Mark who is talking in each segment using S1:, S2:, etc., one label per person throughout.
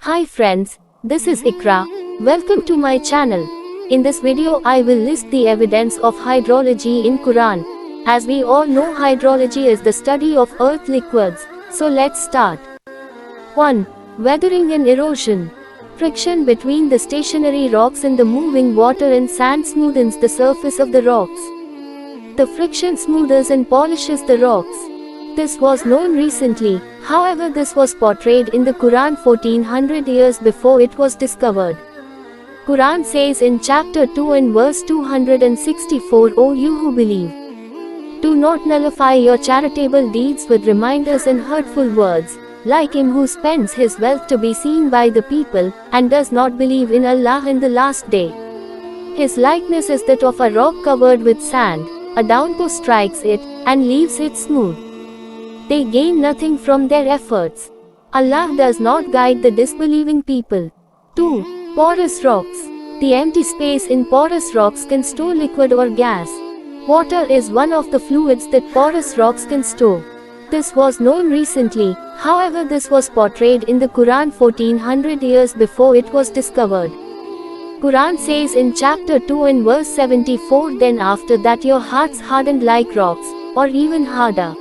S1: Hi friends, this is Iqra. Welcome to my channel. In this video I will list the evidence of hydrology in Quran. As we all know, hydrology is the study of earth liquids. So let's start. 1. Weathering and erosion. Friction between the stationary rocks and the moving water and sand smoothens the surface of the rocks. The friction smooths and polishes the rocks. This was known recently, however this was portrayed in the Quran 1400 years before it was discovered. Quran says in chapter 2 and verse 264, O you who believe, do not nullify your charitable deeds with reminders and hurtful words, like him who spends his wealth to be seen by the people, and does not believe in Allah and the last day. His likeness is that of a rock covered with sand. A downpour strikes it, and leaves it smooth. They gain nothing from their efforts. Allah does not guide the disbelieving people. 2. Porous rocks. The empty space in porous rocks can store liquid or gas. Water is one of the fluids that porous rocks can store. This was known recently, however this was portrayed in the Quran 1400 years before it was discovered. Quran says in chapter 2 and verse 74, then after that your hearts hardened like rocks, or even harder.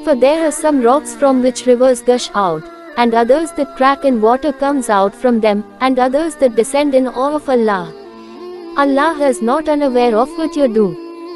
S1: For there are some rocks from which rivers gush out, and others that crack and water comes out from them, and others that descend in awe of Allah. Allah is not unaware of what you do.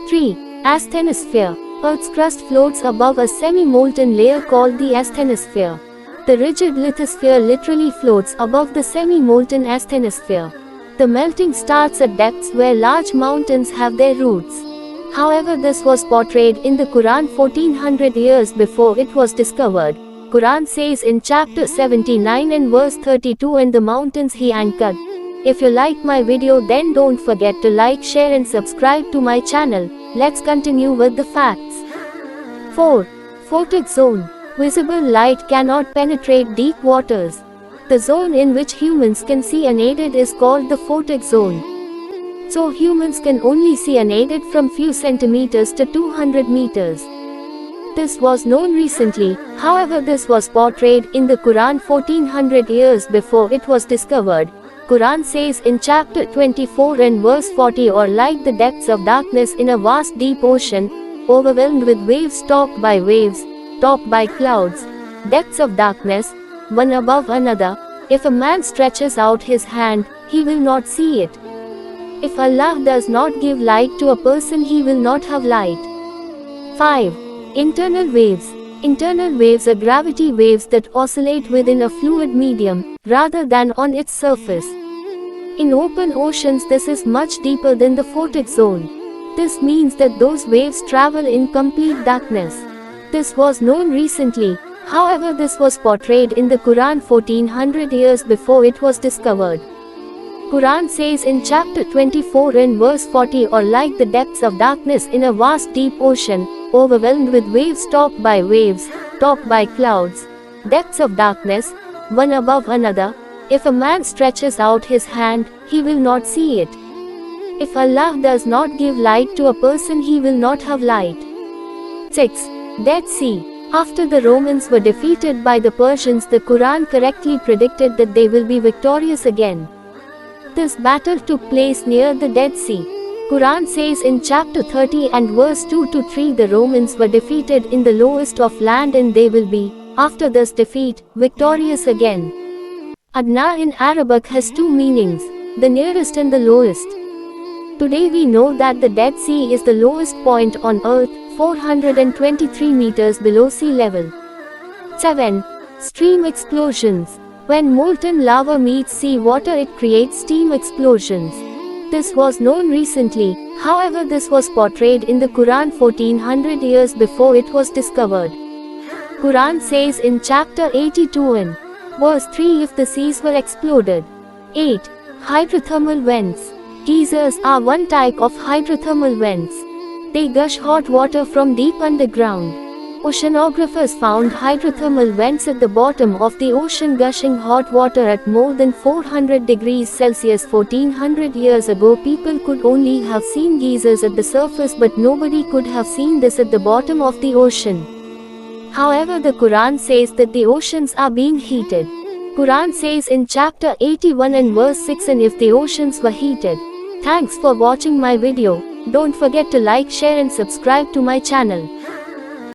S1: 3. Asthenosphere. Earth's crust floats above a semi-molten layer called the asthenosphere. The rigid lithosphere literally floats above the semi-molten asthenosphere. The melting starts at depths where large mountains have their roots. However, this was portrayed in the Quran 1400 years before it was discovered. Quran says in chapter 79 and verse 32, and the mountains he anchored. If you like my video, then don't forget to like, share and subscribe to my channel. Let's continue with the facts. 4. Photic zone. Visible light cannot penetrate deep waters. The zone in which humans can see unaided is called the photic zone. So humans can only see unaided from few centimeters to 200 meters. This was known recently, however this was portrayed in the Quran 1400 years before it was discovered. Quran says in chapter 24 and verse 40, or like the depths of darkness in a vast deep ocean, overwhelmed with waves topped by clouds, depths of darkness, one above another. If a man stretches out his hand, he will not see it. If Allah does not give light to a person, he will not have light. 5. Internal waves. Internal waves are gravity waves that oscillate within a fluid medium, rather than on its surface. In open oceans this is much deeper than the photic zone. This means that those waves travel in complete darkness. This was known recently, however this was portrayed in the Quran 1400 years before it was discovered. Quran says in chapter 24 and verse 40, or like the depths of darkness in a vast deep ocean, overwhelmed with waves topped by clouds, depths of darkness, one above another. If a man stretches out his hand, he will not see it. If Allah does not give light to a person, he will not have light. 6. Dead Sea. After the Romans were defeated by the Persians, the Quran correctly predicted that they will be victorious again. This battle took place near the Dead Sea. Quran says in chapter 30 and verse 2 to 3, the Romans were defeated in the lowest of land and they will be, after this defeat, victorious again. Adna in Arabic has two meanings, the nearest and the lowest. Today we know that the Dead Sea is the lowest point on earth, 423 meters below sea level. 7. Stream explosions. When molten lava meets sea water, it creates steam explosions. This was known recently, however this was portrayed in the Quran 1400 years before it was discovered. Quran says in chapter 82 and verse 3, if the seas were exploded. 8. Hydrothermal vents. Geysers are one type of hydrothermal vents. They gush hot water from deep underground. Oceanographers found hydrothermal vents at the bottom of the ocean gushing hot water at more than 400 degrees Celsius. 1400 years ago people could only have seen geysers at the surface, but nobody could have seen this at the bottom of the ocean. However, the Quran says that the oceans are being heated. Quran says in chapter 81 and verse 6, and if the oceans were heated. Thanks for watching my video. Don't forget to like, share and subscribe to my channel.